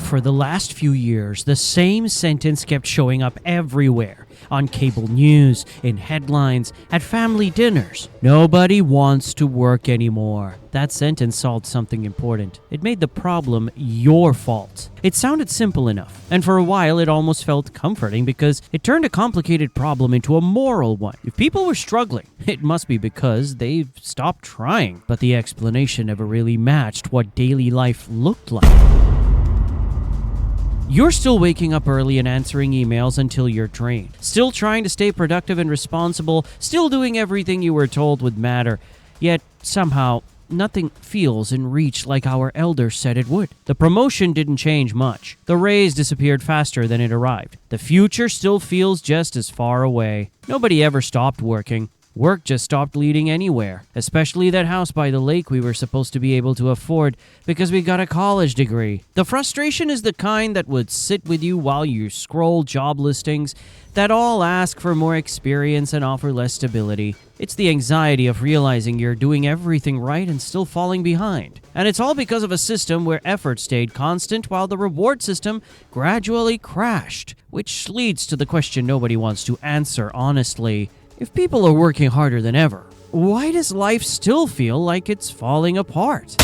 For the last few years, the same sentence kept showing up everywhere. On cable news, in headlines, at family dinners. Nobody wants to work anymore. That sentence solved something important. It made the problem your fault. It sounded simple enough, and for a while it almost felt comforting because it turned a complicated problem into a moral one. If people were struggling, it must be because they've stopped trying. But the explanation never really matched what daily life looked like. You're still waking up early and answering emails until you're drained. Still trying to stay productive and responsible. Still doing everything you were told would matter. Yet, somehow, nothing feels in reach like our elders said it would. The promotion didn't change much. The raise disappeared faster than it arrived. The future still feels just as far away. Nobody ever stopped working. Work just stopped leading anywhere, especially that house by the lake we were supposed to be able to afford because we got a college degree. The frustration is the kind that would sit with you while you scroll job listings that all ask for more experience and offer less stability. It's the anxiety of realizing you're doing everything right and still falling behind. And it's all because of a system where effort stayed constant while the reward system gradually crashed, which leads to the question nobody wants to answer honestly. If people are working harder than ever, why does life still feel like it's falling apart?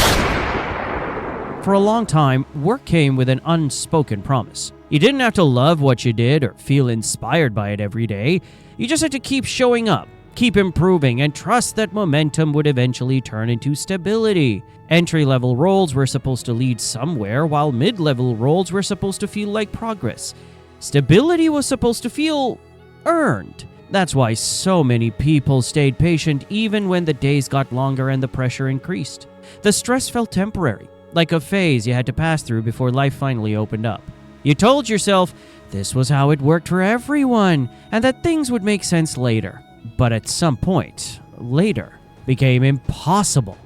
For a long time, work came with an unspoken promise. You didn't have to love what you did or feel inspired by it every day. You just had to keep showing up, keep improving, and trust that momentum would eventually turn into stability. Entry-level roles were supposed to lead somewhere, while mid-level roles were supposed to feel like progress. Stability was supposed to feel earned. That's why so many people stayed patient even when the days got longer and the pressure increased. The stress felt temporary, like a phase you had to pass through before life finally opened up. You told yourself this was how it worked for everyone and that things would make sense later. But at some point, later became impossible.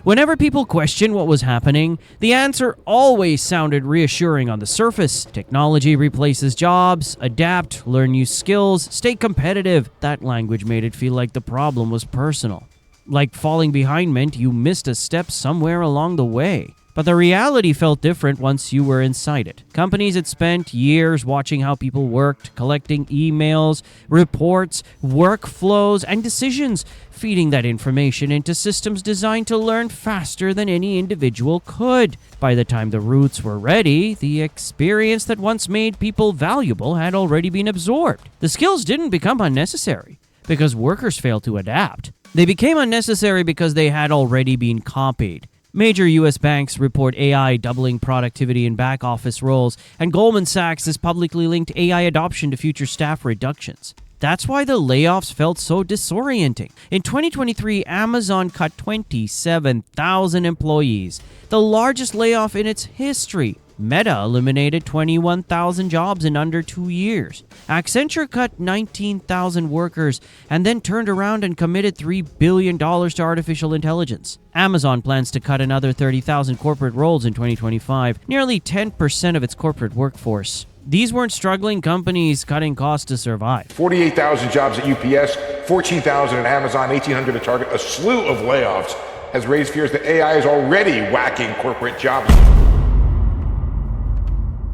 Whenever people questioned what was happening, the answer always sounded reassuring on the surface. Technology replaces jobs, adapt, learn new skills, stay competitive. That language made it feel like the problem was personal. Like falling behind meant you missed a step somewhere along the way. But the reality felt different once you were inside it. Companies had spent years watching how people worked, collecting emails, reports, workflows, and decisions, feeding that information into systems designed to learn faster than any individual could. By the time the roots were ready, the experience that once made people valuable had already been absorbed. The skills didn't become unnecessary because workers failed to adapt. They became unnecessary because they had already been copied. Major U.S. banks report AI doubling productivity in back office roles, and Goldman Sachs has publicly linked AI adoption to future staff reductions. That's why the layoffs felt so disorienting. In 2023, Amazon cut 27,000 employees, the largest layoff in its history. Meta eliminated 21,000 jobs in under 2 years. Accenture cut 19,000 workers and then turned around and committed $3 billion to artificial intelligence. Amazon plans to cut another 30,000 corporate roles in 2025, nearly 10% of its corporate workforce. These weren't struggling companies cutting costs to survive. 48,000 jobs at UPS, 14,000 at Amazon, 1,800 at Target. A slew of layoffs has raised fears that AI is already whacking corporate jobs.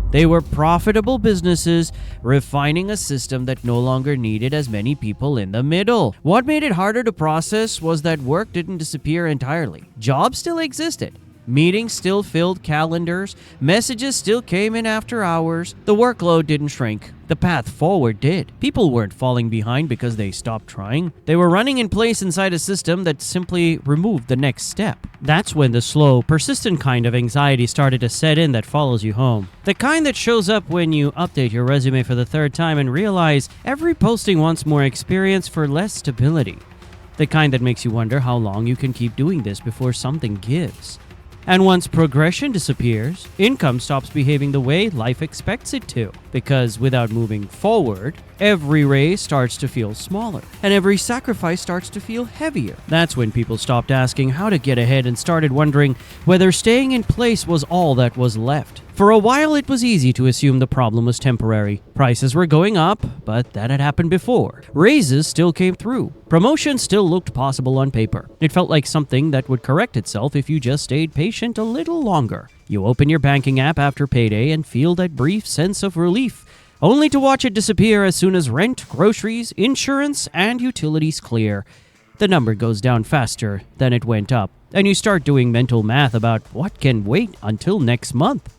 They were profitable businesses, refining a system that no longer needed as many people in the middle. What made it harder to process was that work didn't disappear entirely. Jobs still existed. Meetings still filled calendars. Messages still came in after hours. The workload didn't shrink. The path forward did. People weren't falling behind because they stopped trying. They were running in place inside a system that simply removed the next step. That's when the slow, persistent kind of anxiety started to set in that follows you home. The kind that shows up when you update your resume for the third time and realize every posting wants more experience for less stability. The kind that makes you wonder how long you can keep doing this before something gives. And once progression disappears, income stops behaving the way life expects it to. Because without moving forward, every raise starts to feel smaller, and every sacrifice starts to feel heavier. That's when people stopped asking how to get ahead and started wondering whether staying in place was all that was left. For a while, it was easy to assume the problem was temporary. Prices were going up, but that had happened before. Raises still came through. Promotions still looked possible on paper. It felt like something that would correct itself if you just stayed patient a little longer. You open your banking app after payday and feel that brief sense of relief, only to watch it disappear as soon as rent, groceries, insurance, and utilities clear. The number goes down faster than it went up, and you start doing mental math about what can wait until next month.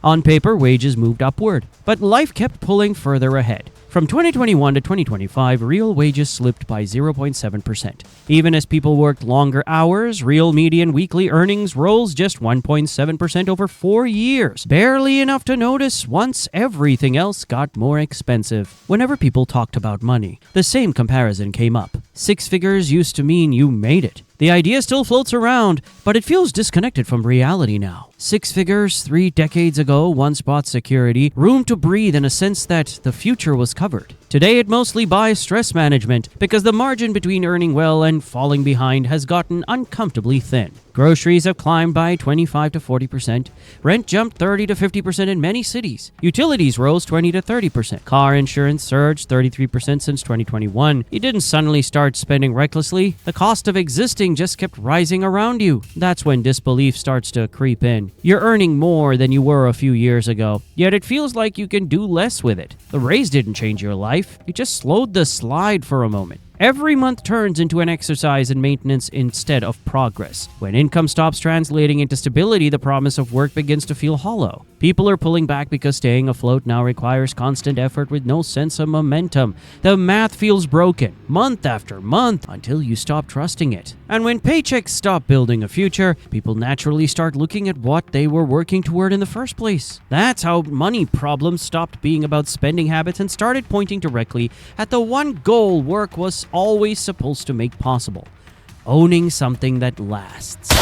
On paper, wages moved upward, but life kept pulling further ahead. From 2021 to 2025, real wages slipped by 0.7%. Even as people worked longer hours, real median weekly earnings rose just 1.7% over 4 years, barely enough to notice once everything else got more expensive. Whenever people talked about money, the same comparison came up. 6 figures used to mean you made it. The idea still floats around, but it feels disconnected from reality now. 6 figures 3 decades ago once brought security, room to breathe, and a sense that the future was covered. Today it mostly buys stress management because the margin between earning well and falling behind has gotten uncomfortably thin. Groceries have climbed by 25 to 40%. Rent jumped 30 to 50% in many cities. Utilities rose 20 to 30%. Car insurance surged 33% since 2021. You didn't suddenly start spending recklessly. The cost of existing just kept rising around you. That's when disbelief starts to creep in. You're earning more than you were a few years ago, yet it feels like you can do less with it. The raise didn't change your life. It just slowed the slide for a moment. Every month turns into an exercise in maintenance instead of progress. When income stops translating into stability, the promise of work begins to feel hollow. People are pulling back because staying afloat now requires constant effort with no sense of momentum. The math feels broken, month after month, until you stop trusting it. And when paychecks stop building a future, people naturally start looking at what they were working toward in the first place. That's how money problems stopped being about spending habits and started pointing directly at the one goal work was always supposed to make possible: owning something that lasts.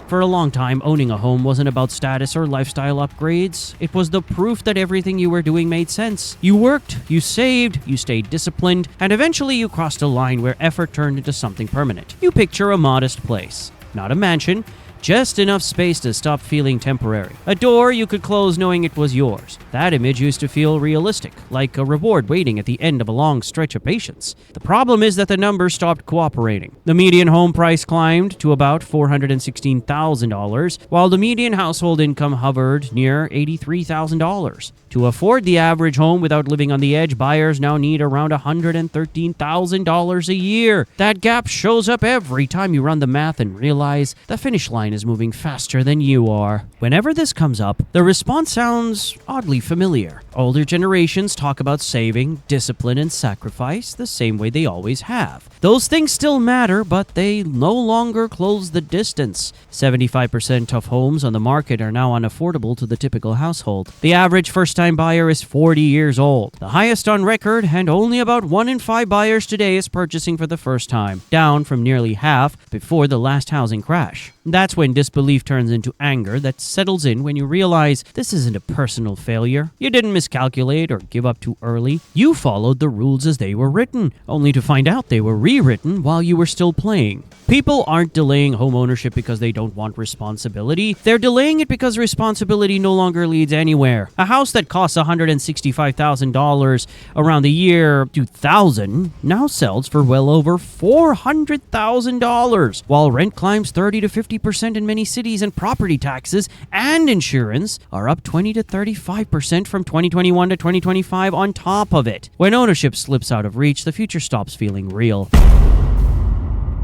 For a long time, owning a home wasn't about status or lifestyle upgrades. It was the proof that everything you were doing made sense. You worked, you saved, you stayed disciplined, and eventually you crossed a line where effort turned into something permanent. You picture a modest place, not a mansion, just enough space to stop feeling temporary. A door you could close knowing it was yours. That image used to feel realistic, like a reward waiting at the end of a long stretch of patience. The problem is that the numbers stopped cooperating. The median home price climbed to about $416,000, while the median household income hovered near $83,000. To afford the average home without living on the edge, buyers now need around $113,000 a year. That gap shows up every time you run the math and realize the finish line is moving faster than you are. Whenever this comes up, the response sounds oddly familiar. Older generations talk about saving, discipline, and sacrifice the same way they always have. Those things still matter, but they no longer close the distance. 75% of homes on the market are now unaffordable to the typical household. The average first-time buyer is 40 years old, the highest on record, and only about 1 in 5 buyers today is purchasing for the first time, down from nearly half before the last housing crash. That's when disbelief turns into anger that settles in when you realize this isn't a personal failure. You didn't miscalculate or give up too early. You followed the rules as they were written, only to find out they were rewritten while you were still playing. People aren't delaying home ownership because they don't want responsibility. They're delaying it because responsibility no longer leads anywhere. A house that costs $165,000 around the year 2000 now sells for well over $400,000, while rent climbs 30 to 50% in many cities, and property taxes and insurance are up 20 to 35% from 2021 to 2025 on top of it. When ownership slips out of reach, the future stops feeling real.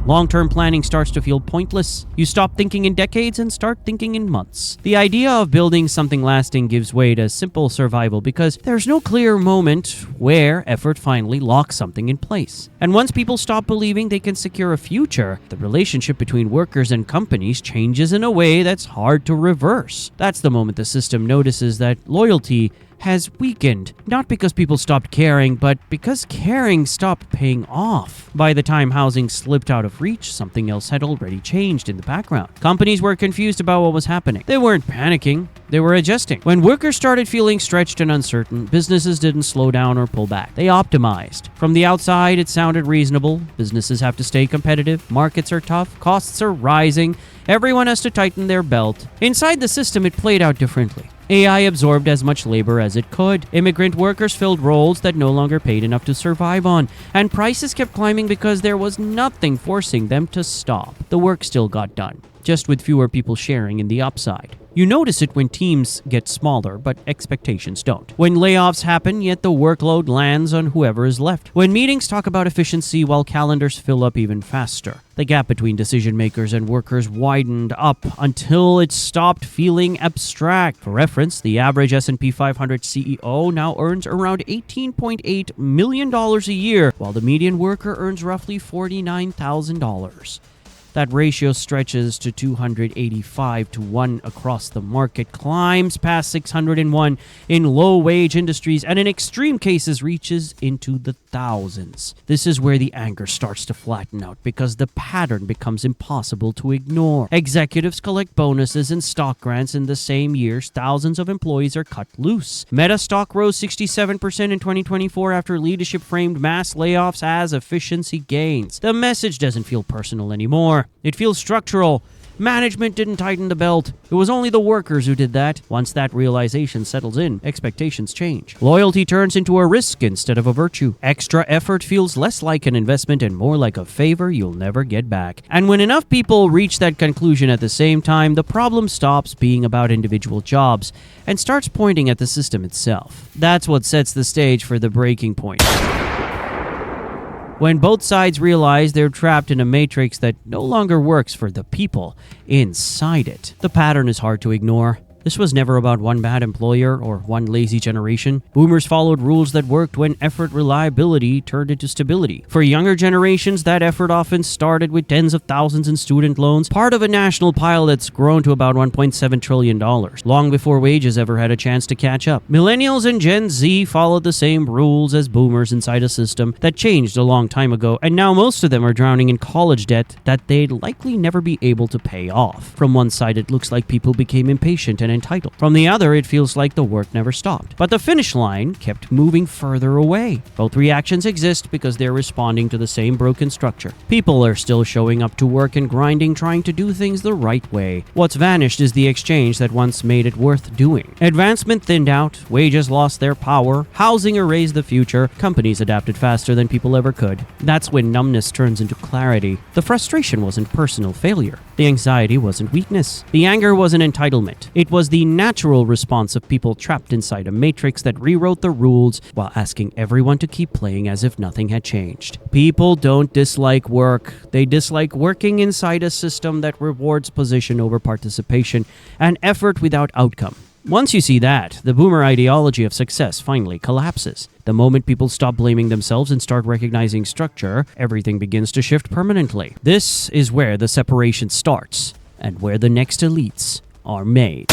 Long-term planning starts to feel pointless. You stop thinking in decades and start thinking in months. The idea of building something lasting gives way to simple survival because there's no clear moment where effort finally locks something in place. And once people stop believing they can secure a future, the relationship between workers and companies changes in a way that's hard to reverse. That's the moment the system notices that loyalty has weakened, not because people stopped caring, but because caring stopped paying off. By the time housing slipped out of reach, something else had already changed in the background. Companies were confused about what was happening. They weren't panicking, they were adjusting. When workers started feeling stretched and uncertain, businesses didn't slow down or pull back. They optimized. From the outside, it sounded reasonable. Businesses have to stay competitive, markets are tough, costs are rising, Everyone has to tighten their belt. Inside the system, it played out differently. AI absorbed as much labor as it could. Immigrant workers filled roles that no longer paid enough to survive on. And prices kept climbing because there was nothing forcing them to stop. The work still got done, just with fewer people sharing in the upside. You notice it when teams get smaller, but expectations don't. When layoffs happen, yet the workload lands on whoever is left. When meetings talk about efficiency while calendars fill up even faster. The gap between decision makers and workers widened up until it stopped feeling abstract. For reference, the average S&P 500 CEO now earns around $18.8 million a year, while the median worker earns roughly $49,000. That ratio stretches to 285 to 1 across the market, climbs past 601 in low-wage industries, and in extreme cases reaches into the thousands. This is where the anger starts to flatten out because the pattern becomes impossible to ignore. Executives collect bonuses and stock grants in the same years. Thousands of employees are cut loose. Meta stock rose 67% in 2024 after leadership framed mass layoffs as efficiency gains. The message doesn't feel personal anymore. It feels structural. Management didn't tighten the belt. It was only the workers who did that. Once that realization settles in, expectations change. Loyalty turns into a risk instead of a virtue. Extra effort feels less like an investment and more like a favor you'll never get back. And when enough people reach that conclusion at the same time, the problem stops being about individual jobs and starts pointing at the system itself. That's what sets the stage for the breaking point. When both sides realize they're trapped in a matrix that no longer works for the people inside it. The pattern is hard to ignore. This was never about one bad employer or one lazy generation. Boomers followed rules that worked when effort reliability turned into stability. For younger generations, that effort often started with tens of thousands in student loans, part of a national pile that's grown to about $1.7 trillion, long before wages ever had a chance to catch up. Millennials and Gen Z followed the same rules as boomers inside a system that changed a long time ago, and now most of them are drowning in college debt that they'd likely never be able to pay off. From one side, it looks like people became impatient and entitled. From the other, it feels like the work never stopped. But the finish line kept moving further away. Both reactions exist because they're responding to the same broken structure. People are still showing up to work and grinding, trying to do things the right way. What's vanished is the exchange that once made it worth doing. Advancement thinned out, wages lost their power, housing erased the future, companies adapted faster than people ever could. That's when numbness turns into clarity. The frustration wasn't personal failure. The anxiety wasn't weakness. The anger wasn't entitlement. It was the natural response of people trapped inside a matrix that rewrote the rules while asking everyone to keep playing as if nothing had changed. People don't dislike work. They dislike working inside a system that rewards position over participation and effort without outcome. Once you see that, the boomer ideology of success finally collapses. The moment people stop blaming themselves and start recognizing structure, everything begins to shift permanently. This is where the separation starts and where the next elites are made.